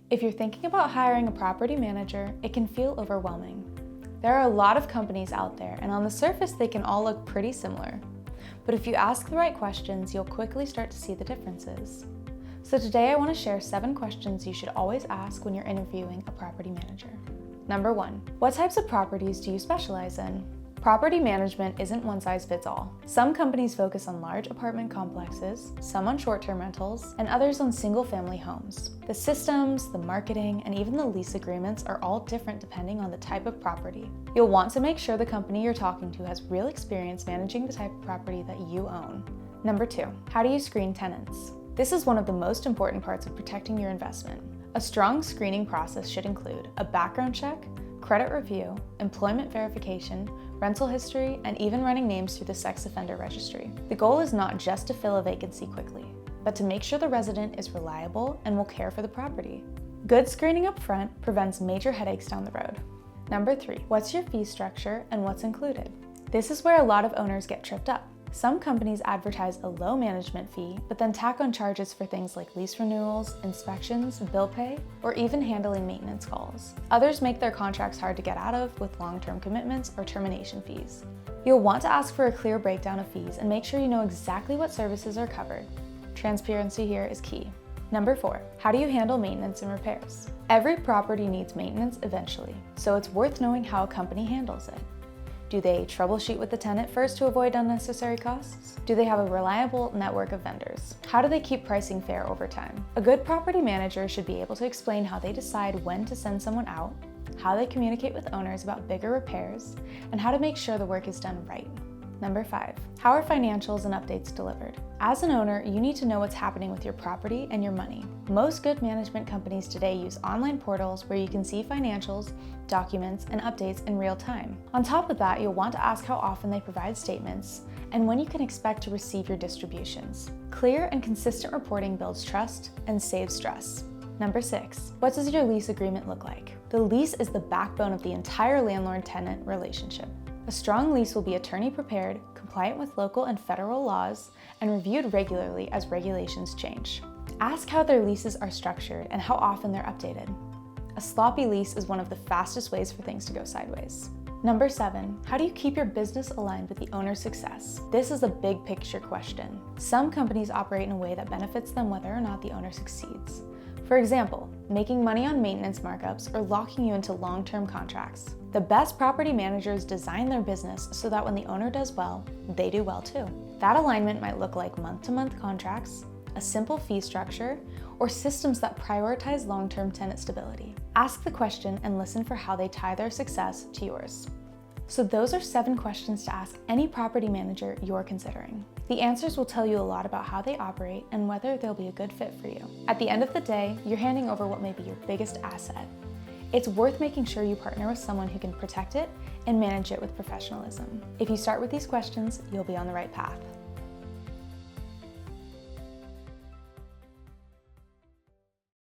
If you're thinking about hiring a property manager, it can feel overwhelming. There are a lot of companies out there, and on the surface, they can all look pretty similar. But if you ask the right questions, you'll quickly start to see the differences. So today I want to share 7 questions you should always ask when you're interviewing a property manager. Number 1, what types of properties do you specialize in? Property management isn't one size fits all. Some companies focus on large apartment complexes, some on short-term rentals, and others on single-family homes. The systems, the marketing, and even the lease agreements are all different depending on the type of property. You'll want to make sure the company you're talking to has real experience managing the type of property that you own. Number 2, how do you screen tenants? This is one of the most important parts of protecting your investment. A strong screening process should include a background check, credit review, employment verification, rental history, and even running names through the sex offender registry. The goal is not just to fill a vacancy quickly, but to make sure the resident is reliable and will care for the property. Good screening up front prevents major headaches down the road. Number 3, what's your fee structure and what's included? This is where a lot of owners get tripped up. Some companies advertise a low management fee, but then tack on charges for things like lease renewals, inspections, bill pay, or even handling maintenance calls. Others make their contracts hard to get out of with long-term commitments or termination fees. You'll want to ask for a clear breakdown of fees and make sure you know exactly what services are covered. Transparency here is key. Number 4, how do you handle maintenance and repairs? Every property needs maintenance eventually, so it's worth knowing how a company handles it. Do they troubleshoot with the tenant first to avoid unnecessary costs? Do they have a reliable network of vendors? How do they keep pricing fair over time? A good property manager should be able to explain how they decide when to send someone out, how they communicate with owners about bigger repairs, and how to make sure the work is done right. Number 5, how are financials and updates delivered? As an owner, you need to know what's happening with your property and your money. Most good management companies today use online portals where you can see financials, documents, and updates in real time. On top of that, you'll want to ask how often they provide statements and when you can expect to receive your distributions. Clear and consistent reporting builds trust and saves stress. Number 6, what does your lease agreement look like? The lease is the backbone of the entire landlord-tenant relationship. A strong lease will be attorney prepared, compliant with local and federal laws, and reviewed regularly as regulations change. Ask how their leases are structured and how often they're updated. A sloppy lease is one of the fastest ways for things to go sideways. Number 7, how do you keep your business aligned with the owner's success? This is a big picture question. Some companies operate in a way that benefits them whether or not the owner succeeds. For example, making money on maintenance markups or locking you into long-term contracts. The best property managers design their business so that when the owner does well, they do well too. That alignment might look like month-to-month contracts, a simple fee structure, or systems that prioritize long-term tenant stability. Ask the question and listen for how they tie their success to yours. So those are 7 questions to ask any property manager you're considering. The answers will tell you a lot about how they operate and whether they'll be a good fit for you. At the end of the day, you're handing over what may be your biggest asset. It's worth making sure you partner with someone who can protect it and manage it with professionalism. If you start with these questions, you'll be on the right path.